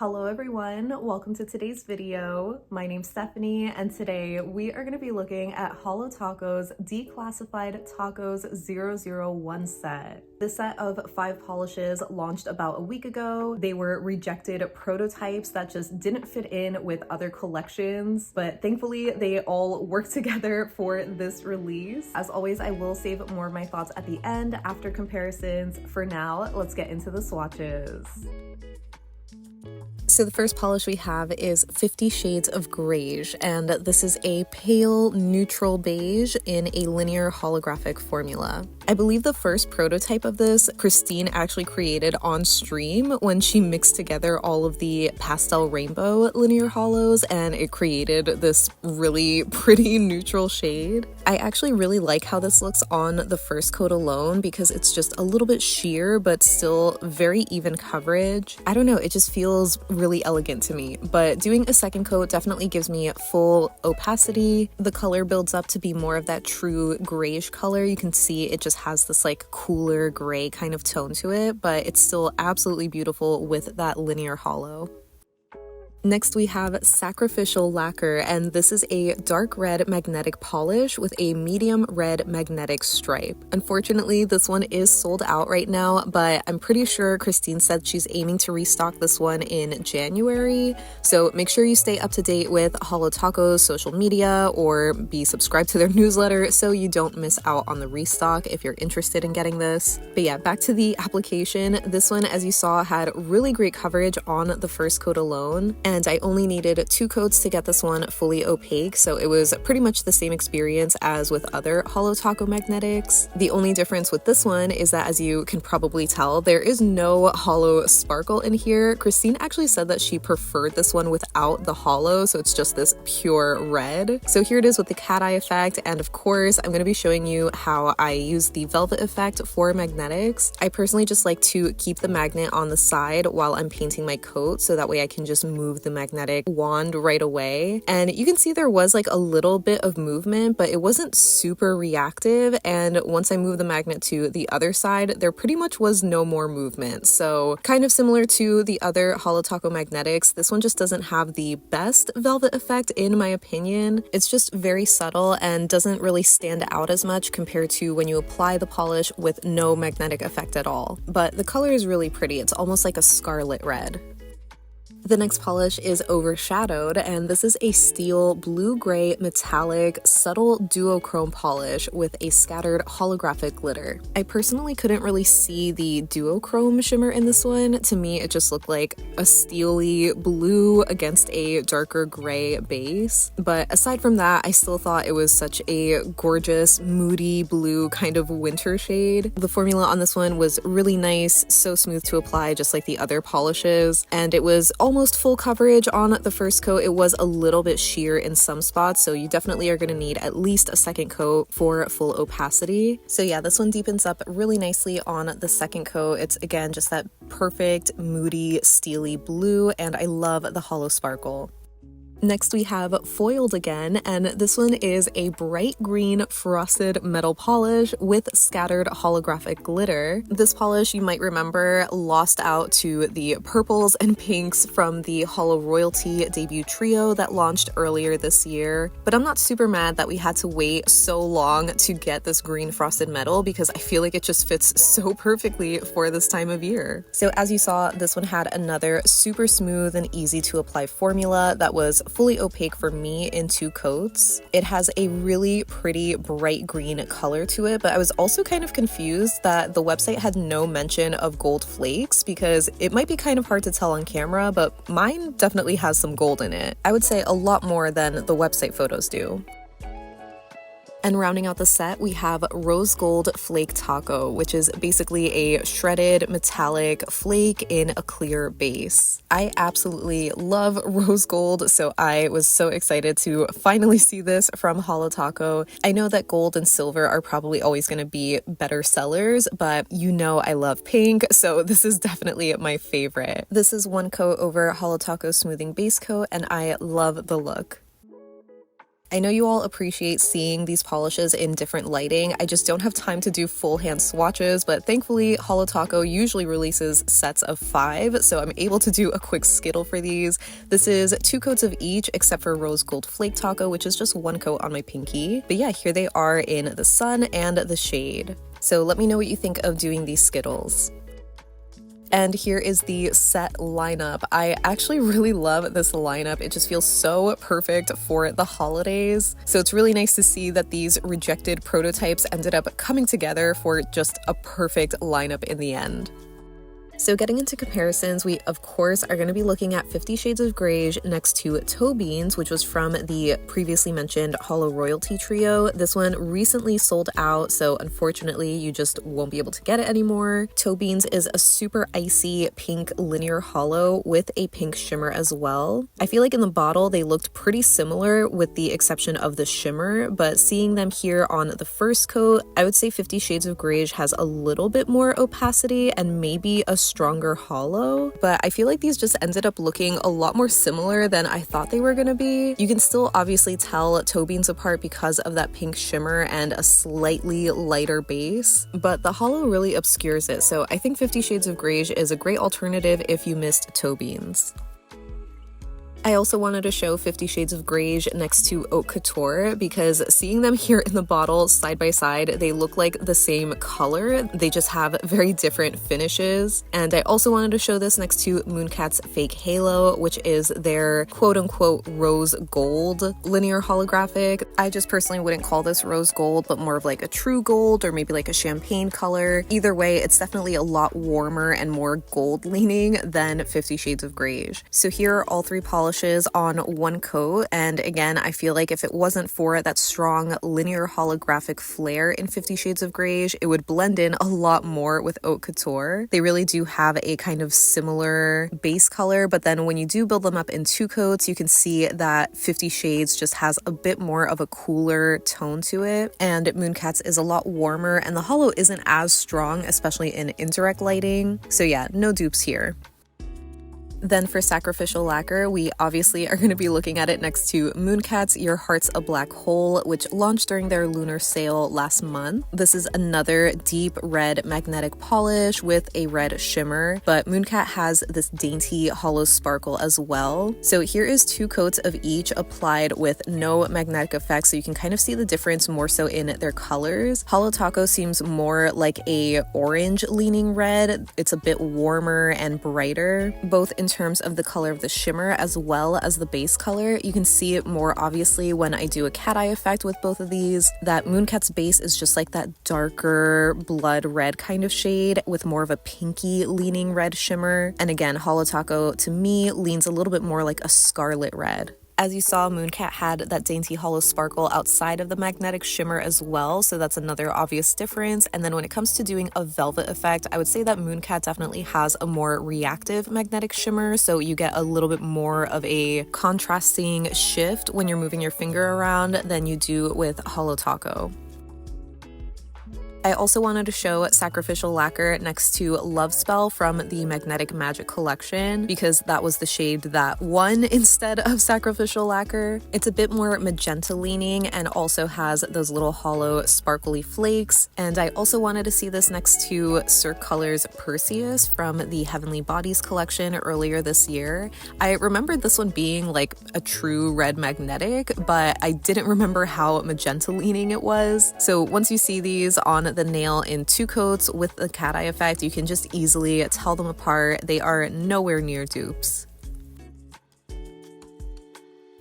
Hello everyone, welcome to today's video. My name's Stephanie and today we are going to be looking at Holo Taco's Declassified Tacos 001 set. This set of 5 polishes launched about a week ago. They were rejected prototypes that just didn't fit in with other collections, but thankfully they all work together for this release. As always, I will save more of my thoughts at the end after comparisons. For now, let's get into the swatches. So the first polish we have is 50 Shades of Greige, and this is a pale neutral beige in a linear holographic formula. I believe the first prototype of this, Christine actually created on stream when she mixed together all of the pastel rainbow linear holos, and it created this really pretty neutral shade. I actually really like how this looks on the first coat alone because it's just a little bit sheer, but still very even coverage. I don't know, it just feels really elegant to me, but doing a second coat definitely gives me full opacity. The color builds up to be more of that true grayish color. You can see it just has this like cooler gray kind of tone to it, but it's still absolutely beautiful with that linear holo. Next we have Sacrificial Lacquer, and this is a dark red magnetic polish with a medium red magnetic stripe. Unfortunately, this one is sold out right now, but I'm pretty sure Christine said she's aiming to restock this one in January, so make sure you stay up to date with Holo Taco's social media or be subscribed to their newsletter so you don't miss out on the restock if you're interested in getting this. But yeah, back to the application. This one, as you saw, had really great coverage on the first coat alone, and I only needed 2 coats to get this one fully opaque, so it was pretty much the same experience as with other Holo Taco magnetics. The only difference with this one is that, as you can probably tell, there is no holo sparkle in here. Christine actually said that she preferred this one without the holo, so it's just this pure red. So here it is with the cat eye effect, and of course I'm going to be showing you how I use the velvet effect for magnetics. I personally just like to keep the magnet on the side while I'm painting my coat, so that way I can just move the magnetic wand right away. And you can see there was like a little bit of movement, but it wasn't super reactive, and once I moved the magnet to the other side, there pretty much was no more movement. So kind of similar to the other Holo Taco magnetics, this one just doesn't have the best velvet effect in my opinion. It's just very subtle and doesn't really stand out as much compared to when you apply the polish with no magnetic effect at all. But the color is really pretty. It's almost like a scarlet red. The next polish is Overshadowed, and this is a steel blue-gray metallic subtle duochrome polish with a scattered holographic glitter. I personally couldn't really see the duochrome shimmer in this one. To me, it just looked like a steely blue against a darker gray base. But aside from that, I still thought it was such a gorgeous, moody blue kind of winter shade. The formula on this one was really nice, so smooth to apply, just like the other polishes, and it was almost full coverage on the first coat. It was a little bit sheer in some spots, so you definitely are going to need at least a second coat for full opacity. So yeah, this one deepens up really nicely on the second coat. It's again just that perfect moody steely blue, and I love the holo sparkle. Next we have Foiled again, and this one is a bright green frosted metal polish with scattered holographic glitter. This polish, you might remember, lost out to the purples and pinks from the Holo Royalty debut trio that launched earlier this year, but I'm not super mad that we had to wait so long to get this green frosted metal because I feel like it just fits so perfectly for this time of year. So as you saw, this one had another super smooth and easy to apply formula that was fully opaque for me in 2 coats. It has a really pretty bright green color to it, but I was also kind of confused that the website had no mention of gold flakes because it might be kind of hard to tell on camera, but mine definitely has some gold in it. I would say a lot more than the website photos do. And rounding out the set, we have Rose Gold Flake Taco, which is basically a shredded metallic flake in a clear base. I absolutely love rose gold, so I was so excited to finally see this from Holo Taco. I know that gold and silver are probably always going to be better sellers, but you know I love pink, so this is definitely my favorite. This is 1 coat over Holo Taco's smoothing base coat, and I love the look. I know you all appreciate seeing these polishes in different lighting. I just don't have time to do full hand swatches, but thankfully Holo usually releases sets of 5, so I'm able to do a quick Skittle for these. This is 2 coats of each except for rose gold flake taco, which is just 1 coat on my pinky. But yeah, here they are in the sun and the shade. So let me know what you think of doing these Skittles. And here is the set lineup. I actually really love this lineup. It just feels so perfect for the holidays. So it's really nice to see that these rejected prototypes ended up coming together for just a perfect lineup in the end. So getting into comparisons, we of course are going to be looking at 50 Shades of Greige next to Toe Beans, which was from the previously mentioned Holo Royalty Trio. This one recently sold out, so unfortunately you just won't be able to get it anymore. Toe Beans is a super icy pink linear holo with a pink shimmer as well. I feel like in the bottle they looked pretty similar with the exception of the shimmer, but seeing them here on the first coat, I would say 50 Shades of Greige has a little bit more opacity and maybe a stronger holo, but I feel like these just ended up looking a lot more similar than I thought they were going to be. You can still obviously tell Toe Beans apart because of that pink shimmer and a slightly lighter base, but the holo really obscures it, so I think 50 Shades of Greige is a great alternative if you missed Toe Beans. I also wanted to show 50 Shades of Greige next to Haute Couture because seeing them here in the bottle side by side, they look like the same color. They just have very different finishes. And I also wanted to show this next to Mooncat's Fake Halo, which is their quote-unquote rose gold linear holographic. I just personally wouldn't call this rose gold, but more of like a true gold or maybe like a champagne color. Either way, it's definitely a lot warmer and more gold leaning than 50 Shades of Greige. So here are all 3 polishes on 1 coat, and again, I feel like if it wasn't for that strong linear holographic flare in 50 Shades of Greige, it would blend in a lot more with Haute Couture. They really do have a kind of similar base color, but then when you do build them up in 2 coats, you can see that 50 Shades just has a bit more of a cooler tone to it, and Mooncat's is a lot warmer, and the holo isn't as strong, especially in indirect lighting. So yeah, no dupes here. Then for Sacrificial Lacquer, we obviously are going to be looking at it next to Mooncat's Your Heart's a Black Hole, which launched during their lunar sale last month. This is another deep red magnetic polish with a red shimmer, but Mooncat has this dainty holo sparkle as well. So here is 2 coats of each applied with no magnetic effect, so you can kind of see the difference more so in their colors. Holo Taco seems more like a orange leaning red. It's a bit warmer and brighter, both in terms of the color of the shimmer as well as the base color. You can see it more obviously when I do a cat eye effect with both of these. That Mooncat's base is just like that darker blood red kind of shade with more of a pinky leaning red shimmer. And again, Holo Taco to me leans a little bit more like a scarlet red. As you saw, Mooncat had that dainty holo sparkle outside of the magnetic shimmer as well, so that's another obvious difference. And then when it comes to doing a velvet effect, I would say that Mooncat definitely has a more reactive magnetic shimmer, so you get a little bit more of a contrasting shift when you're moving your finger around than you do with Holo Taco. I also wanted to show Sacrificial Lacquer next to Love Spell from the Magnetic Magic collection because that was the shade that won instead of Sacrificial Lacquer. It's a bit more magenta leaning and also has those little hollow sparkly flakes. And I also wanted to see this next to Cirque Colors Perseus from the Heavenly Bodies collection earlier this year. I remembered this one being like a true red magnetic, but I didn't remember how magenta leaning it was. So once you see these on the nail in 2 coats with the cat eye effect, you can just easily tell them apart. They are nowhere near dupes.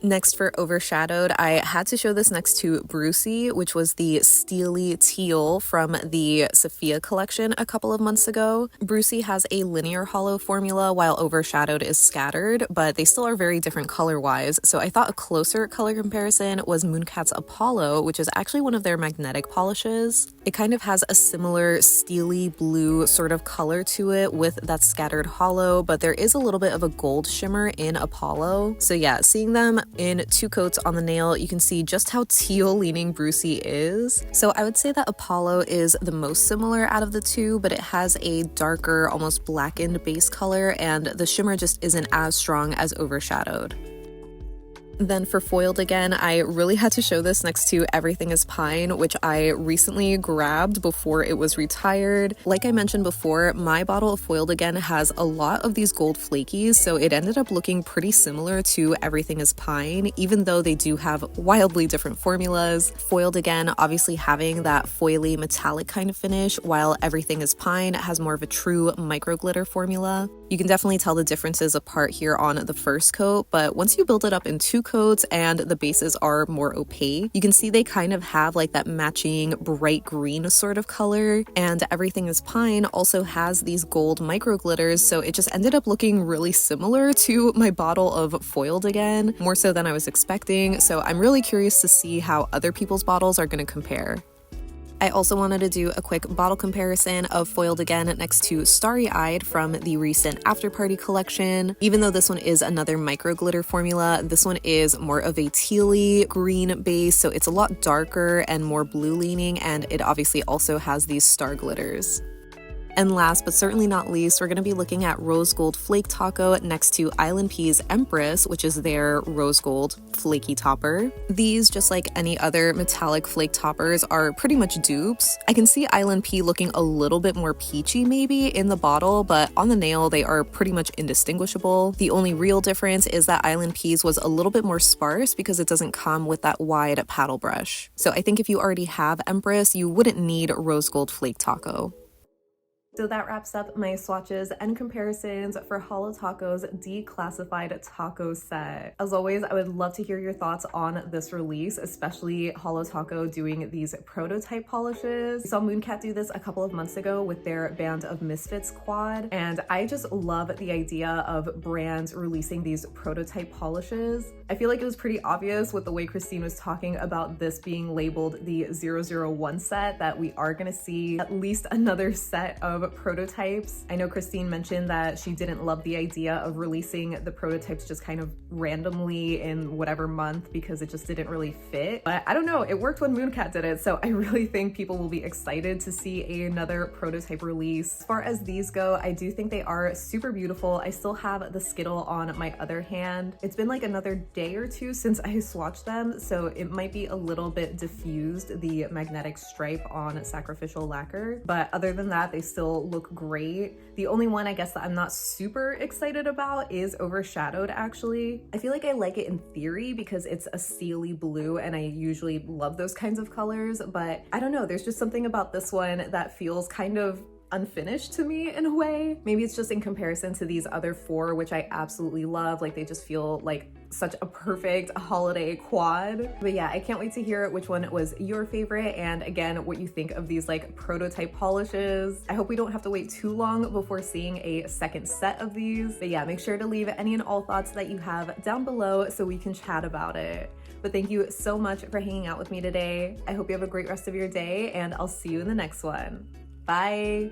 Next for Overshadowed, I had to show this next to Brucie, which was the steely teal from the Sophia collection a couple of months ago. Brucie has a linear holo formula while Overshadowed is scattered, but they still are very different color-wise, so I thought a closer color comparison was Mooncat's Apollo, which is actually one of their magnetic polishes. It kind of has a similar steely blue sort of color to it with that scattered holo, but there is a little bit of a gold shimmer in Apollo. So yeah, seeing them in 2 coats on the nail, you can see just how teal leaning Brucie is. So I would say that Apollo is the most similar out of the 2, but it has a darker, almost blackened base color, and the shimmer just isn't as strong as Overshadowed. Then for foiled again, I really had to show this next to Everything is Pine, which I recently grabbed before it was retired. Like I mentioned before, my bottle of foiled again has a lot of these gold flakies, so it ended up looking pretty similar to Everything is Pine, even though they do have wildly different formulas. Foiled again obviously having that foily metallic kind of finish, while Everything is Pine has more of a true micro glitter formula. You can definitely tell the differences apart here on the first coat, but once you build it up in 2 coats and the bases are more opaque, you can see they kind of have like that matching bright green sort of color. And Everything is Pine also has these gold micro glitters, so it just ended up looking really similar to my bottle of foiled again, more so than I was expecting. So I'm really curious to see how other people's bottles are going to compare. I also wanted to do a quick bottle comparison of foiled again next to Starry Eyed from the recent After Party collection. Even though this one is another micro glitter formula, this one is more of a tealy green base, so it's a lot darker and more blue leaning, and it obviously also has these star glitters. And last but certainly not least, we're going to be looking at Rose Gold Flake Taco next to ILNP's Empress, which is their rose gold flaky topper. These, just like any other metallic flake toppers, are pretty much dupes. I can see ILNP looking a little bit more peachy maybe in the bottle, but on the nail they are pretty much indistinguishable. The only real difference is that ILNP's was a little bit more sparse because it doesn't come with that wide paddle brush. So I think if you already have Empress, you wouldn't need Rose Gold Flake Taco. So that wraps up my swatches and comparisons for Holo Taco's Declassified taco set. As always, I would love to hear your thoughts on this release, especially Holo Taco doing these prototype polishes. I saw Mooncat do this a couple of months ago with their Band of Misfits quad, and I just love the idea of brands releasing these prototype polishes. I feel like it was pretty obvious with the way Christine was talking about this being labeled the 001 set that we are gonna see at least another set of prototypes. I know Christine mentioned that she didn't love the idea of releasing the prototypes just kind of randomly in whatever month because it just didn't really fit. But I don't know, it worked when Mooncat did it, so I really think people will be excited to see another prototype release. As far as these go, I do think they are super beautiful. I still have the Skittle on my other hand. It's been like another day or two since I swatched them, so it might be a little bit diffused, the magnetic stripe on Sacrificial Lacquer. But other than that, they still look great. The only one I guess that I'm not super excited about is Overshadowed, actually. I feel like I like it in theory because it's a steely blue and I usually love those kinds of colors, but I don't know, there's just something about this one that feels kind of unfinished to me in a way. Maybe it's just in comparison to these other 4, which I absolutely love. Like, they just feel like such a perfect holiday quad. But yeah, I can't wait to hear which one was your favorite, and again, what you think of these like prototype polishes. I hope we don't have to wait too long before seeing a second set of these. But yeah, make sure to leave any and all thoughts that you have down below so we can chat about it. But thank you so much for hanging out with me today. I hope you have a great rest of your day, and I'll see you in the next one. Bye.